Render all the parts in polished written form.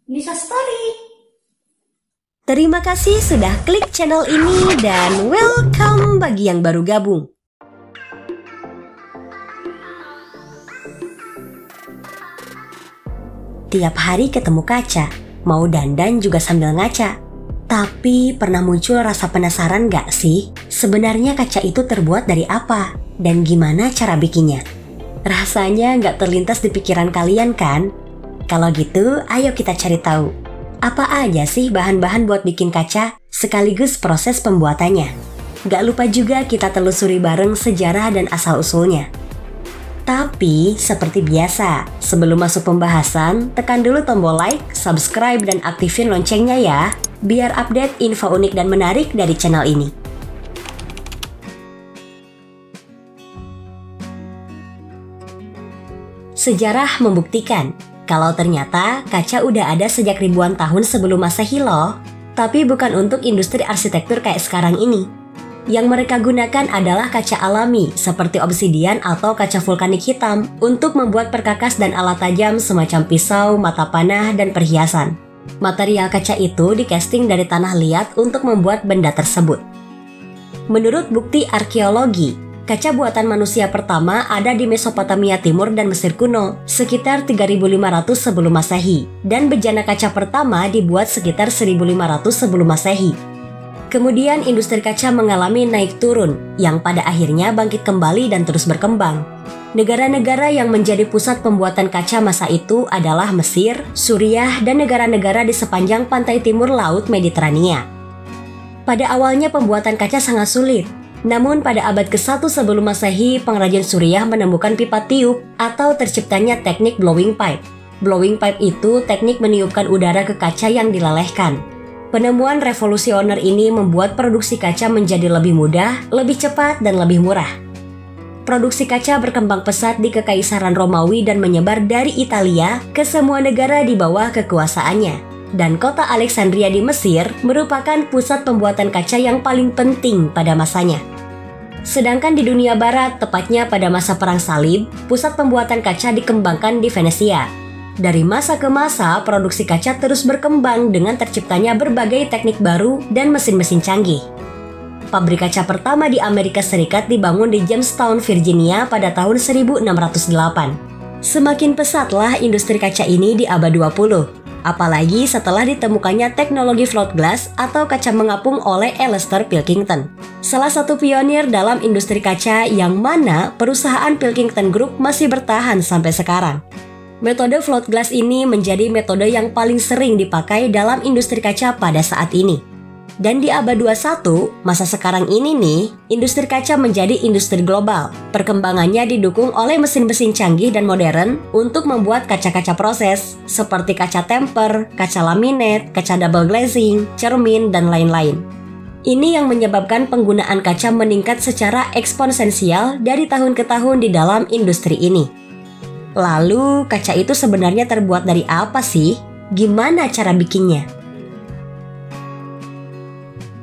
Bisa Story. Terima kasih sudah klik channel ini dan welcome bagi yang baru gabung. Tiap hari ketemu kaca, mau dandan juga sambil ngaca. Tapi pernah muncul rasa penasaran gak sih? Sebenarnya kaca itu terbuat dari apa? Dan gimana cara bikinnya? Rasanya gak terlintas di pikiran kalian kan? Kalau gitu, ayo kita cari tahu. Apa aja sih bahan-bahan buat bikin kaca, sekaligus proses pembuatannya? Gak lupa juga kita telusuri bareng sejarah dan asal-usulnya. Tapi, seperti biasa, sebelum masuk pembahasan, tekan dulu tombol like, subscribe, dan aktifin loncengnya ya, biar update info unik dan menarik dari channel ini. Sejarah membuktikan, kalau ternyata kaca udah ada sejak ribuan tahun sebelum Masehi loh, tapi bukan untuk industri arsitektur kayak sekarang ini. Yang mereka gunakan adalah kaca alami seperti obsidian atau kaca vulkanik hitam untuk membuat perkakas dan alat tajam semacam pisau, mata panah, dan perhiasan. Material kaca itu di-casting dari tanah liat untuk membuat benda tersebut. Menurut bukti arkeologi, kaca buatan manusia pertama ada di Mesopotamia Timur dan Mesir kuno sekitar 3500 sebelum Masehi, dan bejana kaca pertama dibuat sekitar 1500 sebelum Masehi. Kemudian industri kaca mengalami naik turun yang pada akhirnya bangkit kembali dan terus berkembang. Negara-negara yang menjadi pusat pembuatan kaca masa itu adalah Mesir, Suriah, dan negara-negara di sepanjang pantai timur Laut Mediterania. Pada awalnya pembuatan kaca sangat sulit. Namun pada abad ke-1 sebelum Masehi, pengrajin Suriah menemukan pipa tiup atau terciptanya teknik blowing pipe. Blowing pipe itu teknik meniupkan udara ke kaca yang dilelehkan. Penemuan revolusioner ini membuat produksi kaca menjadi lebih mudah, lebih cepat, dan lebih murah. Produksi kaca berkembang pesat di Kekaisaran Romawi dan menyebar dari Italia ke semua negara di bawah kekuasaannya. Dan kota Alexandria di Mesir merupakan pusat pembuatan kaca yang paling penting pada masanya. Sedangkan di dunia barat, tepatnya pada masa Perang Salib, pusat pembuatan kaca dikembangkan di Venesia. Dari masa ke masa, produksi kaca terus berkembang dengan terciptanya berbagai teknik baru dan mesin-mesin canggih. Pabrik kaca pertama di Amerika Serikat dibangun di Jamestown, Virginia pada tahun 1608. Semakin pesatlah industri kaca ini di abad 20, apalagi setelah ditemukannya teknologi float glass atau kaca mengapung oleh Aleister Pilkington. Salah satu pionir dalam industri kaca yang mana perusahaan Pilkington Group masih bertahan sampai sekarang. Metode float glass ini menjadi metode yang paling sering dipakai dalam industri kaca pada saat ini. Dan di abad 21, masa sekarang ini nih, industri kaca menjadi industri global. Perkembangannya didukung oleh mesin-mesin canggih dan modern untuk membuat kaca-kaca proses, seperti kaca temper, kaca laminate, kaca double glazing, cermin, dan lain-lain. Ini yang menyebabkan penggunaan kaca meningkat secara eksponensial dari tahun ke tahun di dalam industri ini. Lalu, kaca itu sebenarnya terbuat dari apa sih? Gimana cara bikinnya?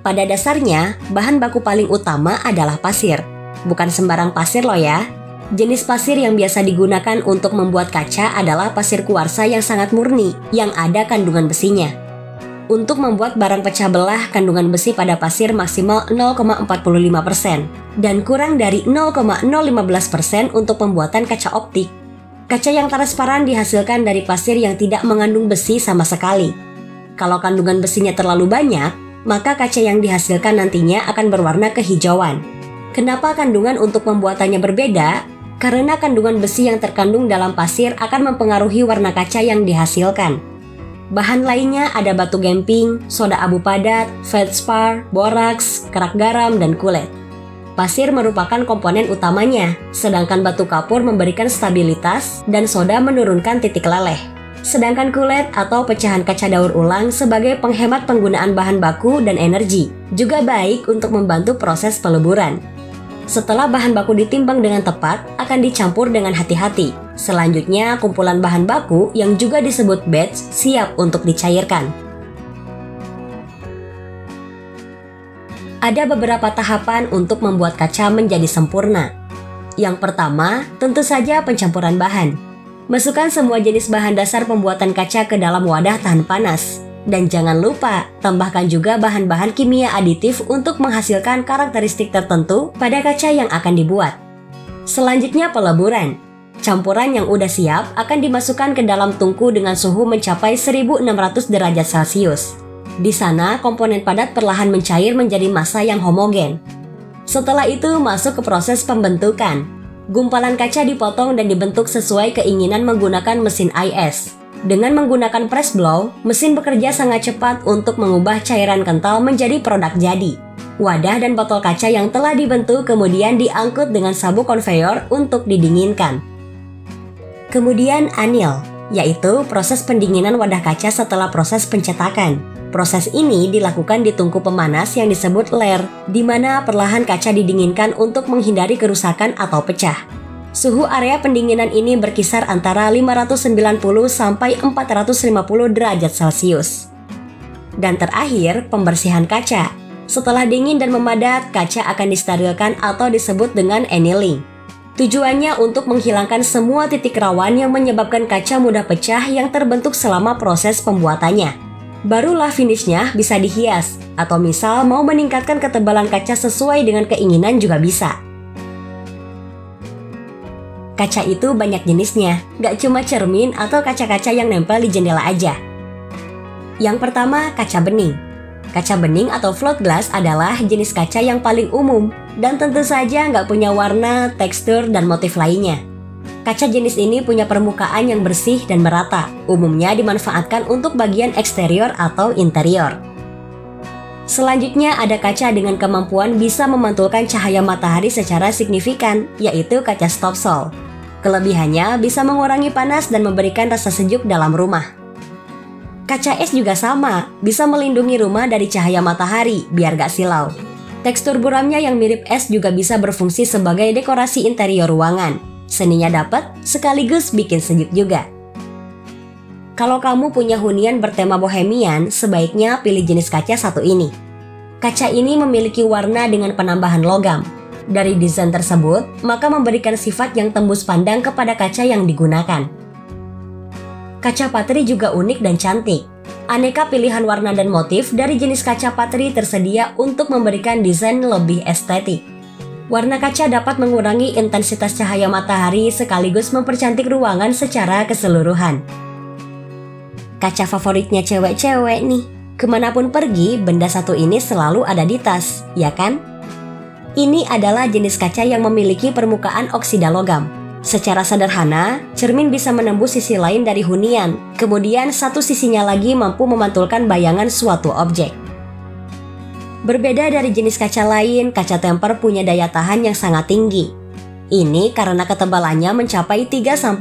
Pada dasarnya, bahan baku paling utama adalah pasir. Bukan sembarang pasir loh ya. Jenis pasir yang biasa digunakan untuk membuat kaca adalah pasir kuarsa yang sangat murni, yang ada kandungan besinya. Untuk membuat barang pecah belah, kandungan besi pada pasir maksimal 0,45% dan kurang dari 0,015% untuk pembuatan kaca optik. Kaca yang transparan dihasilkan dari pasir yang tidak mengandung besi sama sekali. Kalau kandungan besinya terlalu banyak, maka kaca yang dihasilkan nantinya akan berwarna kehijauan. Kenapa kandungan untuk pembuatannya berbeda? Karena kandungan besi yang terkandung dalam pasir akan mempengaruhi warna kaca yang dihasilkan. Bahan lainnya ada batu gamping, soda abu padat, feldspar, boraks, kerak garam, dan kulit. Pasir merupakan komponen utamanya, sedangkan batu kapur memberikan stabilitas dan soda menurunkan titik leleh. Sedangkan kulit atau pecahan kaca daur ulang sebagai penghemat penggunaan bahan baku dan energi, juga baik untuk membantu proses peleburan. Setelah bahan baku ditimbang dengan tepat, akan dicampur dengan hati-hati. Selanjutnya, kumpulan bahan baku yang juga disebut batch siap untuk dicairkan. Ada beberapa tahapan untuk membuat kaca menjadi sempurna. Yang pertama, tentu saja pencampuran bahan. Masukkan semua jenis bahan dasar pembuatan kaca ke dalam wadah tahan panas. Dan jangan lupa, tambahkan juga bahan-bahan kimia aditif untuk menghasilkan karakteristik tertentu pada kaca yang akan dibuat. Selanjutnya peleburan. Campuran yang udah siap akan dimasukkan ke dalam tungku dengan suhu mencapai 1600 derajat Celcius. Di sana, komponen padat perlahan mencair menjadi massa yang homogen. Setelah itu, masuk ke proses pembentukan. Gumpalan kaca dipotong dan dibentuk sesuai keinginan menggunakan mesin IS. Dengan menggunakan press blow, mesin bekerja sangat cepat untuk mengubah cairan kental menjadi produk jadi. Wadah dan botol kaca yang telah dibentuk kemudian diangkut dengan sabuk konveyor untuk didinginkan. Kemudian anneal, yaitu proses pendinginan wadah kaca setelah proses pencetakan. Proses ini dilakukan di tungku pemanas yang disebut layer, di mana perlahan kaca didinginkan untuk menghindari kerusakan atau pecah. Suhu area pendinginan ini berkisar antara 590 sampai 450 derajat Celcius. Dan terakhir, pembersihan kaca. Setelah dingin dan memadat, kaca akan disterilkan atau disebut dengan annealing. Tujuannya untuk menghilangkan semua titik rawan yang menyebabkan kaca mudah pecah yang terbentuk selama proses pembuatannya. Barulah finishnya bisa dihias, atau misal mau meningkatkan ketebalan kaca sesuai dengan keinginan juga bisa. Kaca itu banyak jenisnya, gak cuma cermin atau kaca-kaca yang nempel di jendela aja. Yang pertama, kaca bening. Kaca bening atau float glass adalah jenis kaca yang paling umum dan tentu saja nggak punya warna, tekstur, dan motif lainnya. Kaca jenis ini punya permukaan yang bersih dan merata, umumnya dimanfaatkan untuk bagian eksterior atau interior. Selanjutnya ada kaca dengan kemampuan bisa memantulkan cahaya matahari secara signifikan, yaitu kaca stop sol. Kelebihannya bisa mengurangi panas dan memberikan rasa sejuk dalam rumah. Kaca es juga sama, bisa melindungi rumah dari cahaya matahari biar gak silau. Tekstur buramnya yang mirip es juga bisa berfungsi sebagai dekorasi interior ruangan. Seninya dapat, sekaligus bikin sejuk juga. Kalau kamu punya hunian bertema bohemian, sebaiknya pilih jenis kaca satu ini. Kaca ini memiliki warna dengan penambahan logam. Dari desain tersebut, maka memberikan sifat yang tembus pandang kepada kaca yang digunakan. Kaca patri juga unik dan cantik. Aneka pilihan warna dan motif dari jenis kaca patri tersedia untuk memberikan desain lebih estetik. Warna kaca dapat mengurangi intensitas cahaya matahari sekaligus mempercantik ruangan secara keseluruhan. Kaca favoritnya cewek-cewek nih. Kemanapun pergi, benda satu ini selalu ada di tas, ya kan? Ini adalah jenis kaca yang memiliki permukaan oksida logam. Secara sederhana, cermin bisa menembus sisi lain dari hunian, kemudian satu sisinya lagi mampu memantulkan bayangan suatu objek. Berbeda dari jenis kaca lain, kaca temper punya daya tahan yang sangat tinggi. Ini karena ketebalannya mencapai 3-5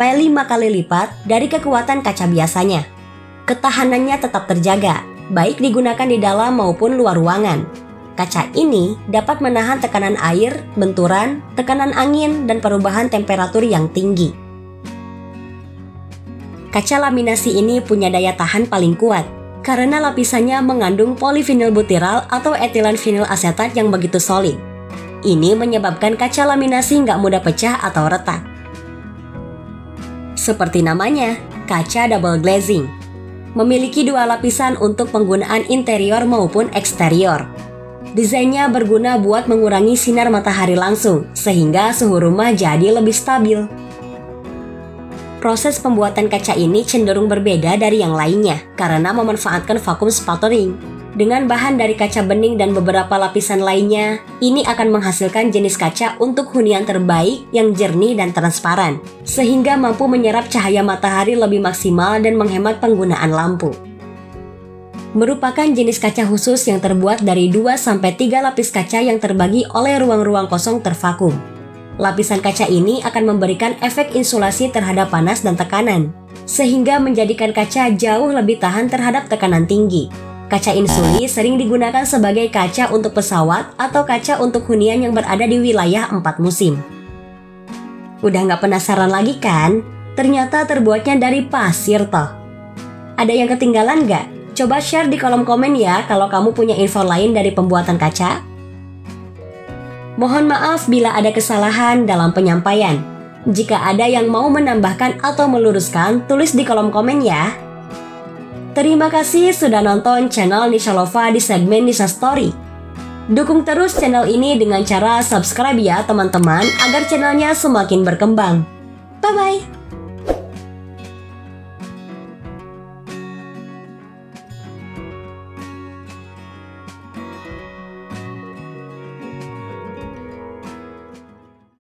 kali lipat dari kekuatan kaca biasanya. Ketahanannya tetap terjaga, baik digunakan di dalam maupun luar ruangan. Kaca ini dapat menahan tekanan air, benturan, tekanan angin, dan perubahan temperatur yang tinggi. Kaca laminasi ini punya daya tahan paling kuat karena lapisannya mengandung polivinil butiral atau etilen vinil asetat yang begitu solid. Ini menyebabkan kaca laminasi nggak mudah pecah atau retak. Seperti namanya, kaca double glazing. Memiliki dua lapisan untuk penggunaan interior maupun eksterior. Desainnya berguna buat mengurangi sinar matahari langsung, sehingga suhu rumah jadi lebih stabil. Proses pembuatan kaca ini cenderung berbeda dari yang lainnya, karena memanfaatkan vacuum sputtering. Dengan bahan dari kaca bening dan beberapa lapisan lainnya, ini akan menghasilkan jenis kaca untuk hunian terbaik yang jernih dan transparan, sehingga mampu menyerap cahaya matahari lebih maksimal dan menghemat penggunaan lampu. Merupakan jenis kaca khusus yang terbuat dari 2-3 lapis kaca yang terbagi oleh ruang-ruang kosong tervakum. Lapisan kaca ini akan memberikan efek insulasi terhadap panas dan tekanan, sehingga menjadikan kaca jauh lebih tahan terhadap tekanan tinggi. Kaca insuli sering digunakan sebagai kaca untuk pesawat atau kaca untuk hunian yang berada di wilayah 4 musim. Udah nggak penasaran lagi kan? Ternyata terbuatnya dari pasir toh. Ada yang ketinggalan nggak? Coba share di kolom komen ya kalau kamu punya info lain dari pembuatan kaca. Mohon maaf bila ada kesalahan dalam penyampaian. Jika ada yang mau menambahkan atau meluruskan, tulis di kolom komen ya. Terima kasih sudah nonton channel Nisha Lova di segmen Nisha Story. Dukung terus channel ini dengan cara subscribe ya teman-teman, agar channelnya semakin berkembang. Bye-bye!